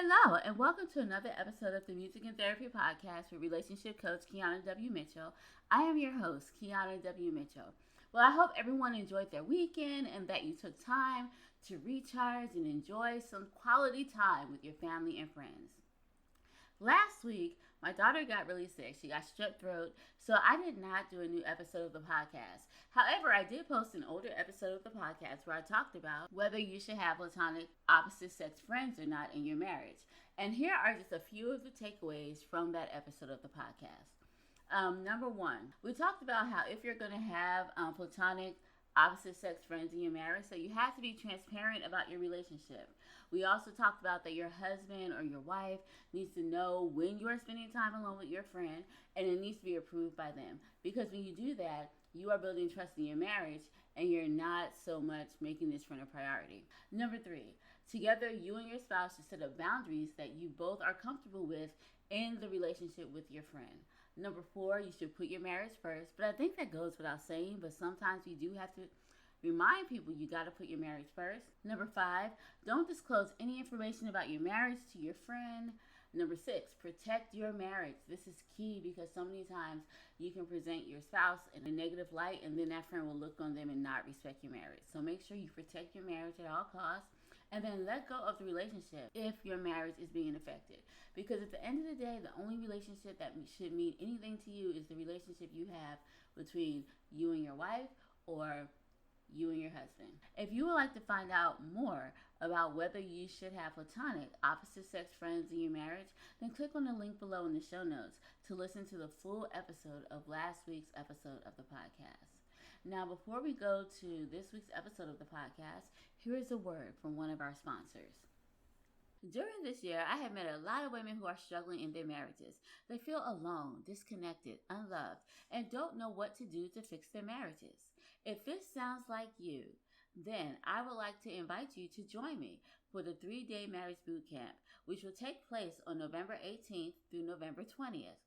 Hello, and welcome to another episode of the Music and Therapy Podcast with Relationship Coach Keana W. Mitchell. I am your host, Keana W. Mitchell. Well, I hope everyone enjoyed their weekend and that you took time to recharge and enjoy some quality time with your family and friends. Last week, my daughter got really sick. She got strep throat, so I did not do a new episode of the podcast. However, I did post an older episode of the podcast where I talked about whether you should have platonic opposite sex friends or not in your marriage. And here are just a few of the takeaways from that episode of the podcast. Number one, we talked about how if you're going to have platonic opposite sex friends in your marriage, so you have to be transparent about your relationship. We also talked about that your husband or your wife needs to know when you are spending time alone with your friend, and it needs to be approved by them, because when you do that, you are building trust in your marriage and you're not so much making this friend a priority. Number three, together you and your spouse should set up boundaries that you both are comfortable with in the relationship with your friend. Number four, you should put your marriage first. But I think that goes without saying, but sometimes you do have to remind people you got to put your marriage first. Number five, don't disclose any information about your marriage to your friend. Number six, protect your marriage. This is key because so many times you can present your spouse in a negative light and then that friend will look on them and not respect your marriage. So make sure you protect your marriage at all costs. And then let go of the relationship if your marriage is being affected. Because at the end of the day, the only relationship that should mean anything to you is the relationship you have between you and your wife or you and your husband. If you would like to find out more about whether you should have platonic opposite sex friends in your marriage, then click on the link below in the show notes to listen to the full episode of last week's episode of the podcast. Now, before we go to this week's episode of the podcast, here is a word from one of our sponsors. During this year, I have met a lot of women who are struggling in their marriages. They feel alone, disconnected, unloved, and don't know what to do to fix their marriages. If this sounds like you, then I would like to invite you to join me for the 3-day marriage boot camp, which will take place on November 18th through November 20th.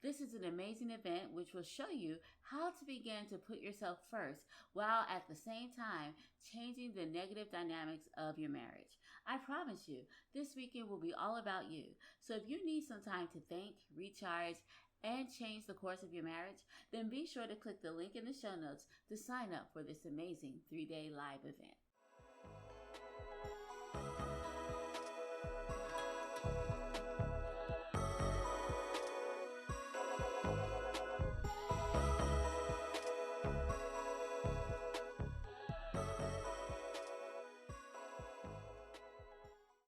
This is an amazing event which will show you how to begin to put yourself first while at the same time changing the negative dynamics of your marriage. I promise you, this weekend will be all about you. So if you need some time to think, recharge, and change the course of your marriage, then be sure to click the link in the show notes to sign up for this amazing 3-day live event.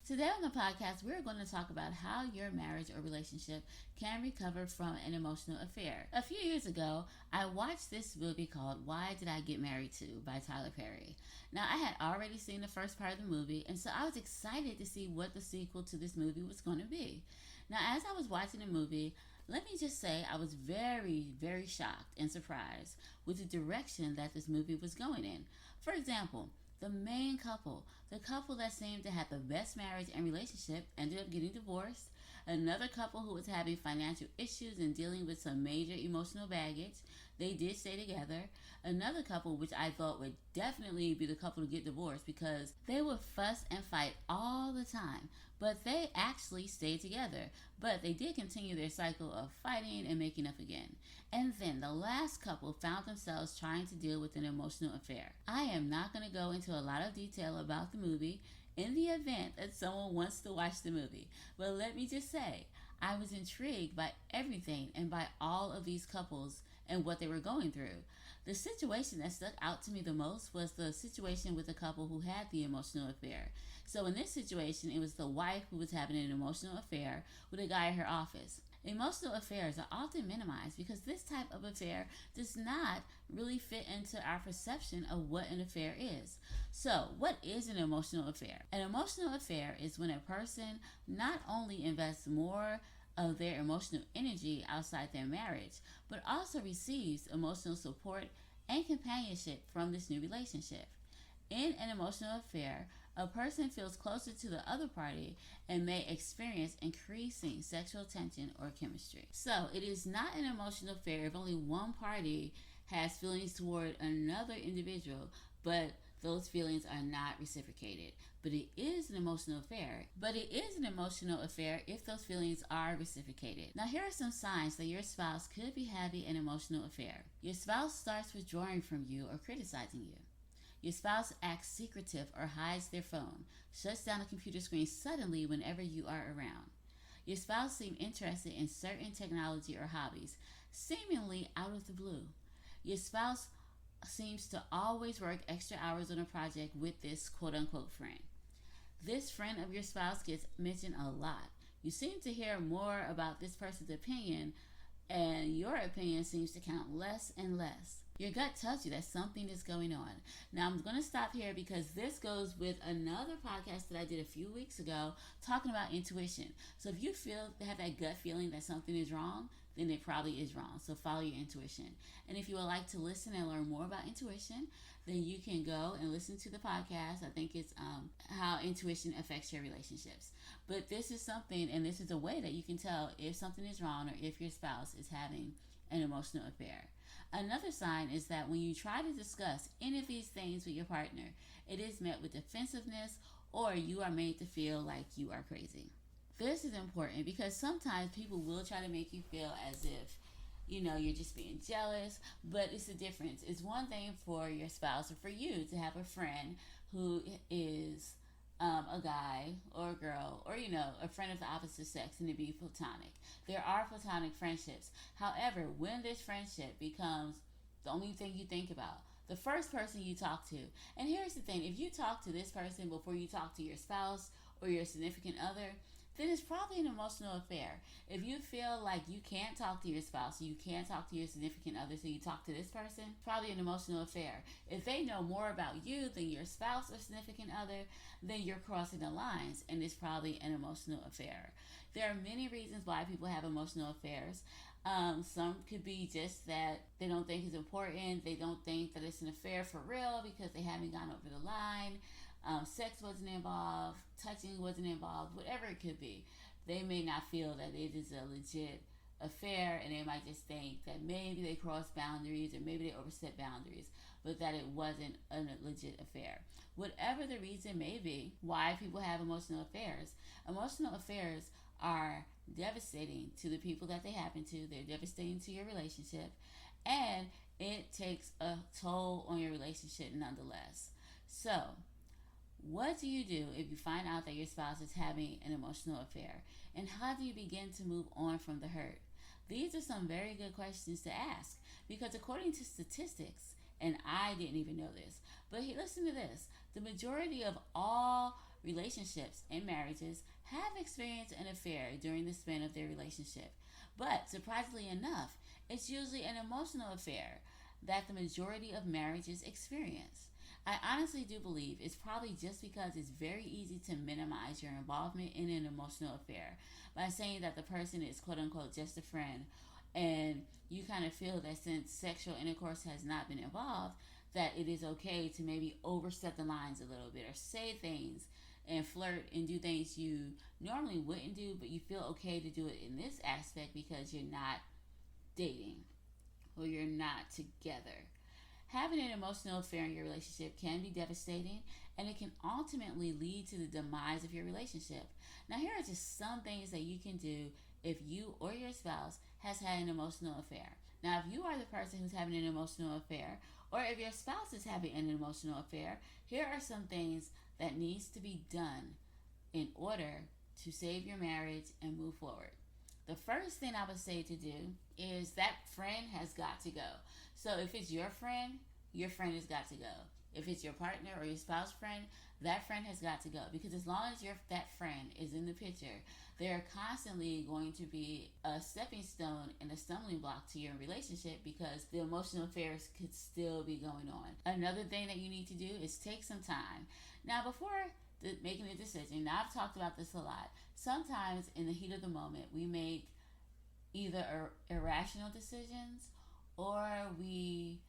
Today on the podcast, we're going to talk about how your marriage or relationship can recover from an emotional affair. A few years ago, I watched this movie called Why Did I Get Married To by Tyler Perry. Now, I had already seen the first part of the movie, and so I was excited to see what the sequel to this movie was going to be. Now, as I was watching the movie, let me just say I was very, very shocked and surprised with the direction that this movie was going in. For example, the main couple, the couple that seemed to have the best marriage and relationship, ended up getting divorced. Another couple who was having financial issues and dealing with some major emotional baggage, they did stay together. Another couple, which I thought would definitely be the couple to get divorced because they would fuss and fight all the time, but they actually stayed together. But they did continue their cycle of fighting and making up again. And then the last couple found themselves trying to deal with an emotional affair. I am not going to go into a lot of detail about the movie in the event that someone wants to watch the movie. But let me just say, I was intrigued by everything and by all of these couples and what they were going through. The situation that stuck out to me the most was the situation with the couple who had the emotional affair. So in this situation, it was the wife who was having an emotional affair with a guy at her office. Emotional affairs are often minimized because this type of affair does not really fit into our perception of what an affair is. So, what is an emotional affair? An emotional affair is when a person not only invests more of their emotional energy outside their marriage, but also receives emotional support and companionship from this new relationship. In an emotional affair, a person feels closer to the other party and may experience increasing sexual tension or chemistry. So it is not an emotional affair if only one party has feelings toward another individual, but those feelings are not reciprocated. But it is an emotional affair. But it is an emotional affair if those feelings are reciprocated. Now, here are some signs that your spouse could be having an emotional affair. Your spouse starts withdrawing from you or criticizing you. Your spouse acts secretive or hides their phone, shuts down the computer screen suddenly whenever you are around. Your spouse seems interested in certain technology or hobbies, seemingly out of the blue. Your spouse seems to always work extra hours on a project with this quote unquote friend. This friend of your spouse gets mentioned a lot. You seem to hear more about this person's opinion, and your opinion seems to count less and less. Your gut tells you that something is going on. Now, I'm going to stop here because this goes with another podcast that I did a few weeks ago talking about intuition. So if you have that gut feeling that something is wrong, then it probably is wrong. So follow your intuition. And if you would like to listen and learn more about intuition, then you can go and listen to the podcast. I think it's how intuition affects your relationships. But this is something, and this is a way that you can tell if something is wrong or if your spouse is having an emotional affair. Another sign is that when you try to discuss any of these things with your partner, it is met with defensiveness or you are made to feel like you are crazy. This is important because sometimes people will try to make you feel as if, you're just being jealous, but it's a difference. It's one thing for your spouse or for you to have a friend who is a guy or a girl or, a friend of the opposite sex and to be platonic. There are platonic friendships. However, when this friendship becomes the only thing you think about, the first person you talk to, and here's the thing, if you talk to this person before you talk to your spouse or your significant other, then it's probably an emotional affair. If you feel like you can't talk to your spouse, you can't talk to your significant other, so you talk to this person, probably an emotional affair. If they know more about you than your spouse or significant other, then you're crossing the lines, and it's probably an emotional affair. There are many reasons why people have emotional affairs. Some could be just that they don't think it's important. They don't think that it's an affair for real because they haven't gone over the line. Sex wasn't involved, touching wasn't involved, whatever it could be. They may not feel that it is a legit affair, and they might just think that maybe they crossed boundaries or maybe they overstepped boundaries, but that it wasn't a legit affair. Whatever the reason may be why people have emotional affairs are devastating to the people that they happen to. They're devastating to your relationship, and it takes a toll on your relationship nonetheless. So, what do you do if you find out that your spouse is having an emotional affair? And how do you begin to move on from the hurt? These are some very good questions to ask because according to statistics, and I didn't even know this, but listen to this, the majority of all relationships and marriages have experienced an affair during the span of their relationship. But surprisingly enough, it's usually an emotional affair that the majority of marriages experience. I honestly do believe it's probably just because it's very easy to minimize your involvement in an emotional affair by saying that the person is quote unquote just a friend, and you kind of feel that since sexual intercourse has not been involved, that it is okay to maybe overstep the lines a little bit or say things and flirt and do things you normally wouldn't do, but you feel okay to do it in this aspect because you're not dating or you're not together. Having an emotional affair in your relationship can be devastating, and it can ultimately lead to the demise of your relationship. Now, here are just some things that you can do if you or your spouse has had an emotional affair. Now, if you are the person who's having an emotional affair, or if your spouse is having an emotional affair, here are some things that needs to be done in order to save your marriage and move forward. The first thing I would say to do is that friend has got to go. So if it's your friend has got to go. If it's your partner or your spouse friend, that friend has got to go. Because as long as that friend is in the picture, they're constantly going to be a stepping stone and a stumbling block to your relationship because the emotional affairs could still be going on. Another thing that you need to do is take some time. Now, before making a decision, now I've talked about this a lot. Sometimes in the heat of the moment, we make either irrational decisions or we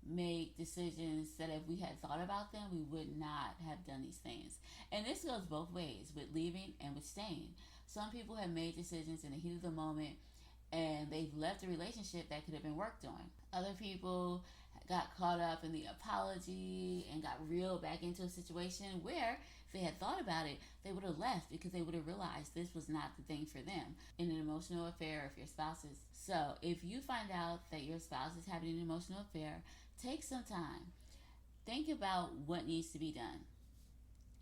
make decisions that if we had thought about them, we would not have done these things. And this goes both ways with leaving and with staying. Some people have made decisions in the heat of the moment and they've left a relationship that could have been worked on. Other people got caught up in the apology and got reeled back into a situation where if they had thought about it, they would have left because they would have realized this was not the thing for them in an emotional affair if your spouse is. So if you find out that your spouse is having an emotional affair, take some time. Think about what needs to be done.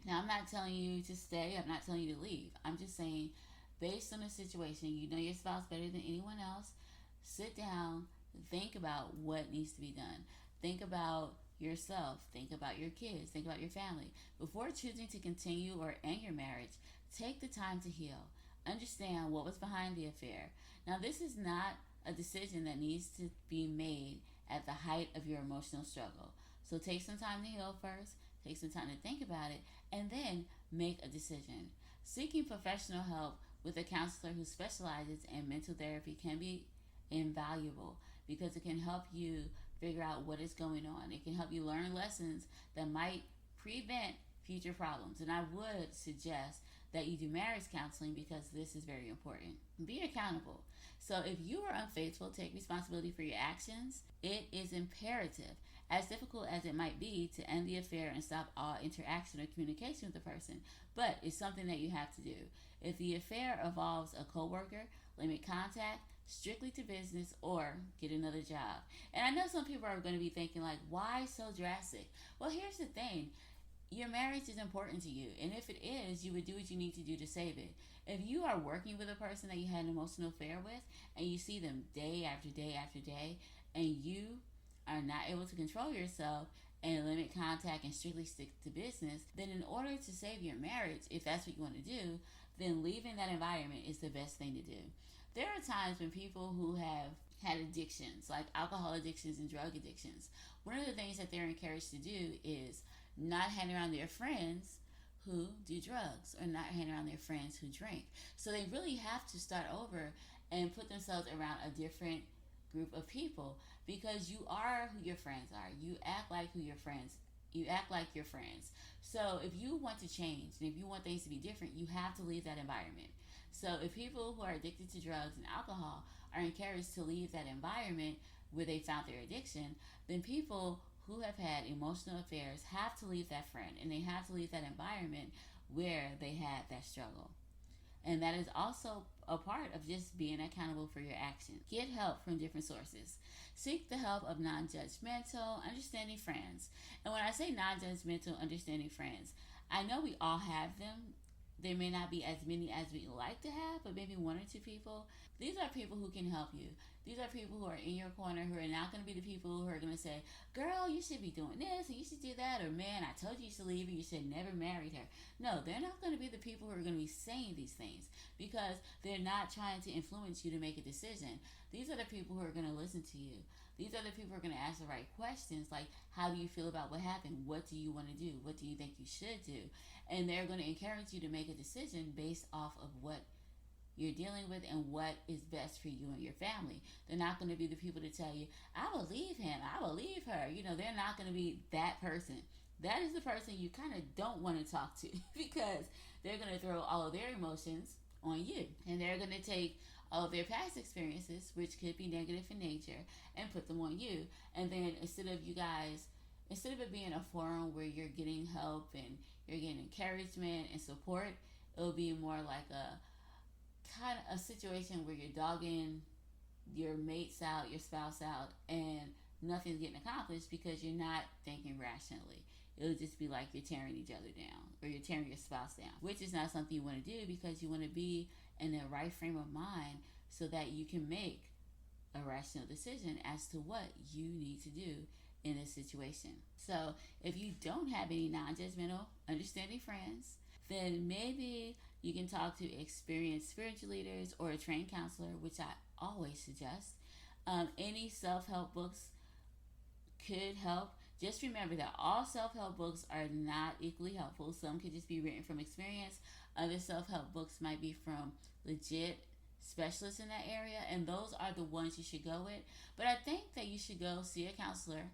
Now, I'm not telling you to stay. I'm not telling you to leave. I'm just saying, based on the situation, you know your spouse better than anyone else. Sit down, think about what needs to be done. Think about yourself. Think about your kids. Think about your family. Before choosing to continue or end your marriage, take the time to heal. Understand what was behind the affair. Now, this is not a decision that needs to be made at the height of your emotional struggle. So take some time to heal first. Take some time to think about it and then make a decision. Seeking professional help with a counselor who specializes in mental therapy can be invaluable because it can help you figure out what is going on. It can help you learn lessons that might prevent future problems. And I would suggest that you do marriage counseling because this is very important. Be accountable. So if you are unfaithful, take responsibility for your actions. It is imperative, as difficult as it might be, to end the affair and stop all interaction or communication with the person. But it's something that you have to do. If the affair involves a coworker, limit contact strictly to business or get another job. And I know some people are going to be thinking like, why so drastic? Well, here's the thing. Your marriage is important to you, and if it is, you would do what you need to do to save it. If you are working with a person that you had an emotional affair with and you see them day after day after day and you are not able to control yourself and limit contact and strictly stick to business, then in order to save your marriage, if that's what you want to do, then leaving that environment is the best thing to do. There are times when people who have had addictions, like alcohol addictions and drug addictions, one of the things that they're encouraged to do is not hang around their friends who do drugs or not hang around their friends who drink. So they really have to start over and put themselves around a different group of people because you are who your friends are. You act like who your friends you act like your friends. So if you want to change and if you want things to be different, you have to leave that environment. So if people who are addicted to drugs and alcohol are encouraged to leave that environment where they found their addiction, then people who have had emotional affairs have to leave that friend and they have to leave that environment where they had that struggle. And that is also a part of just being accountable for your actions. Get help from different sources. Seek the help of non-judgmental, understanding friends. And when I say non-judgmental, understanding friends, I know we all have them. There may not be as many as we like to have, but maybe one or two people. These are people who can help you. These are people who are in your corner who are not going to be the people who are going to say, girl, you should be doing this and you should do that, or man, I told you should leave and you should never married her. No, they're not going to be the people who are going to be saying these things because they're not trying to influence you to make a decision. These are the people who are going to listen to you. These are the people who are going to ask the right questions like, how do you feel about what happened? What do you want to do? What do you think you should do? And they're going to encourage you to make a decision based off of what you're dealing with and what is best for you and your family. They're not going to be the people to tell you, I will leave him, I will leave her. You know, they're not going to be that person. That is the person you kind of don't want to talk to because they're going to throw all of their emotions on you. And they're going to take all of their past experiences, which could be negative in nature, and put them on you. And then instead of it being a forum where you're getting help and you're getting encouragement and support, it'll be more like a kind of a situation where you're dogging your mates out, your spouse out, and nothing's getting accomplished because you're not thinking rationally. It'll just be like you're tearing each other down or you're tearing your spouse down, which is not something you want to do because you want to be in the right frame of mind so that you can make a rational decision as to what you need to do in a situation. So if you don't have any non-judgmental, understanding friends, then maybe you can talk to experienced spiritual leaders or a trained counselor, which I always suggest. Any self-help books could help. Just remember that all self-help books are not equally helpful. Some could just be written from experience. Other self-help books might be from legit specialists in that area, and those are the ones you should go with. But I think that you should go see a counselor,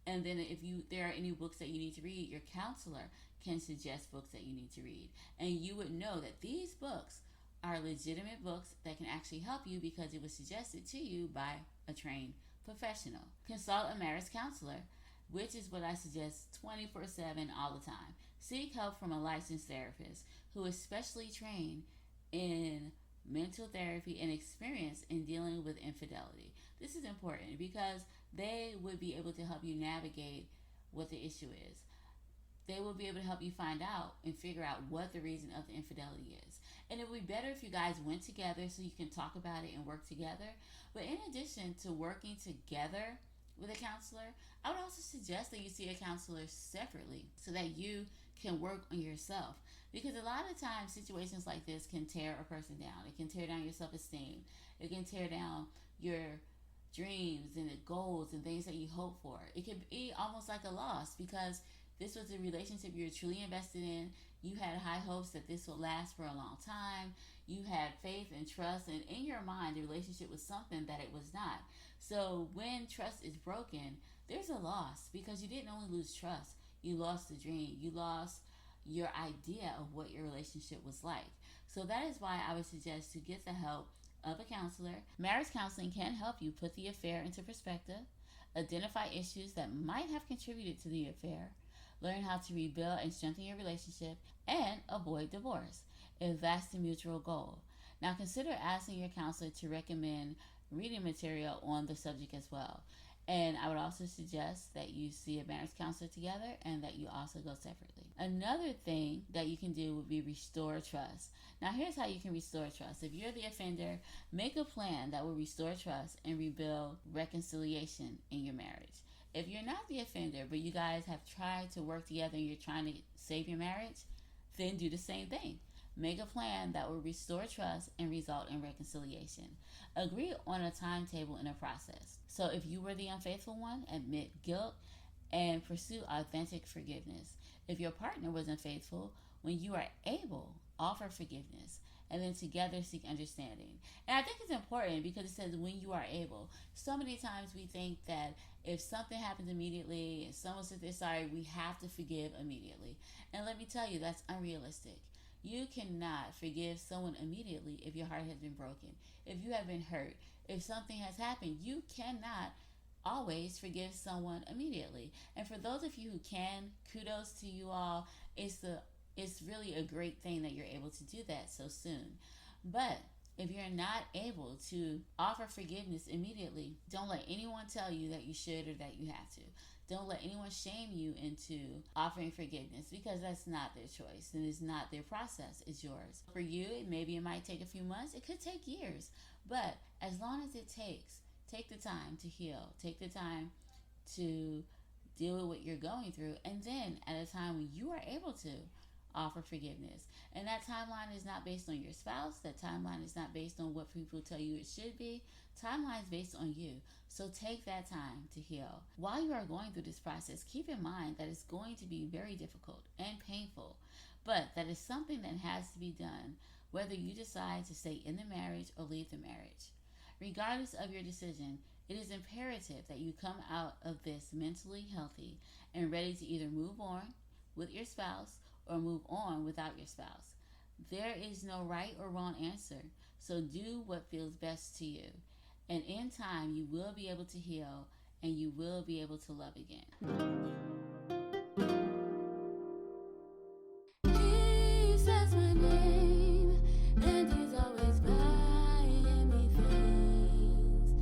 and then if there are any books that you need to read, your counselor can suggest books that you need to read. And you would know that these books are legitimate books that can actually help you because it was suggested to you by a trained professional. Consult a marriage counselor, which is what I suggest 24/7 all the time. Seek help from a licensed therapist who is specially trained in mental therapy and experience in dealing with infidelity. This is important because they would be able to help you navigate what the issue is. They will be able to help you find out and figure out what the reason of the infidelity is. And it would be better if you guys went together so you can talk about it and work together. But in addition to working together with a counselor, I would also suggest that you see a counselor separately so that you can work on yourself. Because a lot of times situations like this can tear a person down. It can tear down your self-esteem. It can tear down your dreams and the goals and things that you hope for. It can be almost like a loss because this was a relationship you were truly invested in. You had high hopes that this would last for a long time. You had faith and trust, and in your mind, the relationship was something that it was not. So when trust is broken, there's a loss because you didn't only lose trust, you lost the dream. You lost your idea of what your relationship was like. So that is why I would suggest to get the help of a counselor. Marriage counseling can help you put the affair into perspective, identify issues that might have contributed to the affair, learn how to rebuild and strengthen your relationship, and avoid divorce if that's the mutual goal. Now consider asking your counselor to recommend reading material on the subject as well. And I would also suggest that you see a marriage counselor together and that you also go separately. Another thing that you can do would be restore trust. Now here's how you can restore trust. If you're the offender, make a plan that will restore trust and rebuild reconciliation in your marriage. If you're not the offender, but you guys have tried to work together and you're trying to save your marriage, then do the same thing. Make a plan that will restore trust and result in reconciliation. Agree on a timetable and a process. So if you were the unfaithful one, admit guilt and pursue authentic forgiveness. If your partner was unfaithful, when you are able, offer forgiveness. And then together seek understanding. And I think it's important because it says when you are able. So many times we think that if something happens immediately and someone says they're sorry, we have to forgive immediately. And let me tell you, that's unrealistic. You cannot forgive someone immediately if your heart has been broken, if you have been hurt, if something has happened. You cannot always forgive someone immediately. And for those of you who can, kudos to you all. It's really a great thing that you're able to do that so soon. But if you're not able to offer forgiveness immediately, don't let anyone tell you that you should or that you have to. Don't let anyone shame you into offering forgiveness because that's not their choice and it's not their process, it's yours. For you, maybe it might take a few months, it could take years. But as long as it takes, take the time to heal. Take the time to deal with what you're going through. And then at a time when you are able to, offer forgiveness. And that timeline is not based on your spouse. That timeline is not based on what people tell you it should be. Timeline is based on you. So take that time to heal. While you are going through this process, keep in mind that it's going to be very difficult and painful, but that is something that has to be done, whether you decide to stay in the marriage or leave the marriage. Regardless of your decision, it is imperative that you come out of this mentally healthy and ready to either move on with your spouse or move on without your spouse. There is no right or wrong answer, so do what feels best to you. And in time, you will be able to heal and you will be able to love again. He says my name and he's always buying me things.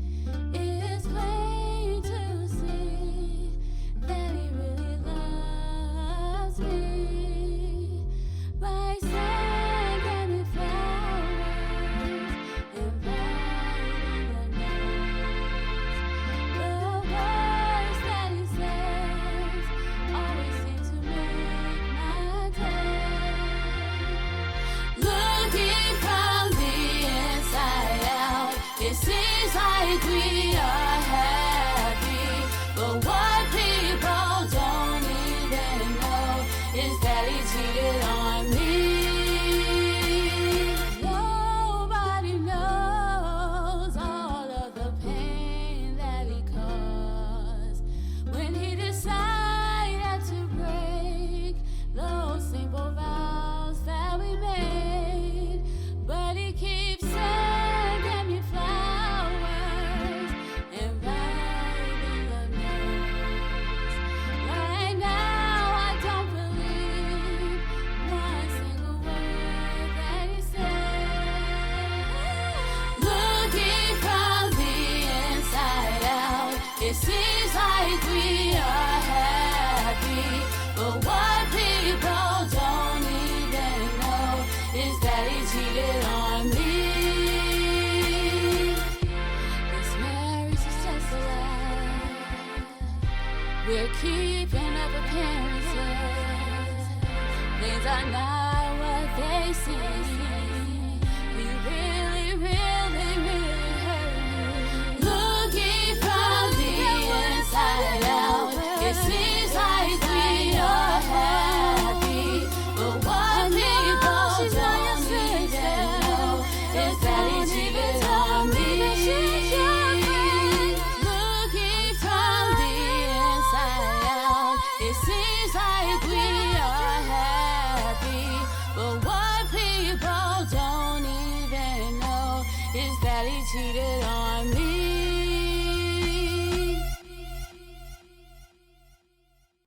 It's plain to see that he really loves me. By sending me flowers and writing a note. The words that he says always seem to make my day. Looking from the inside out, it seems like we are happy, but what people don't even know is that he cheated on me. Nobody knows all of the pain that he caused when he decided to break those simple vows that we made. But he keeps sending me flowers and It seems like we are happy, but what people don't even know is that he cheated on me. This marriage is just a lie. We're keeping up appearances. Things are not what they seem. We really, really, really hurt you. Looking from the inside out, it seems like we are happy, but what people don't even know is that he cheated on me. Looking from the inside out, it seems like we are happy, but what people don't even know is that he cheated on me.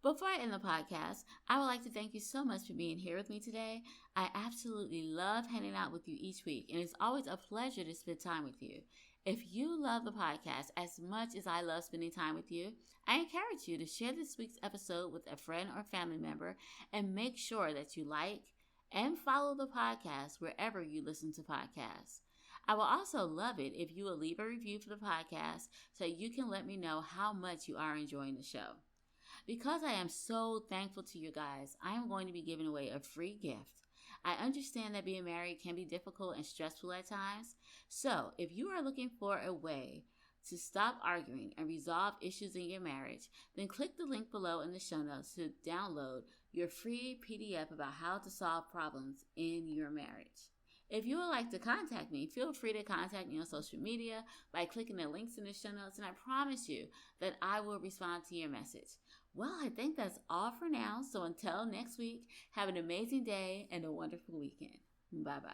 Before I end the podcast, I would like to thank you so much for being here with me today. I absolutely love hanging out with you each week, and it's always a pleasure to spend time with you. If you love the podcast as much as I love spending time with you, I encourage you to share this week's episode with a friend or family member, and make sure that you like and follow the podcast wherever you listen to podcasts. I will also love it if you will leave a review for the podcast so you can let me know how much you are enjoying the show. Because I am so thankful to you guys, I am going to be giving away a free gift. I understand that being married can be difficult and stressful at times. So if you are looking for a way to stop arguing and resolve issues in your marriage, then click the link below in the show notes to download your free PDF about how to solve problems in your marriage. If you would like to contact me, feel free to contact me on social media by clicking the links in the show notes, and I promise you that I will respond to your message. Well, I think that's all for now. So until next week, have an amazing day and a wonderful weekend. Bye-bye.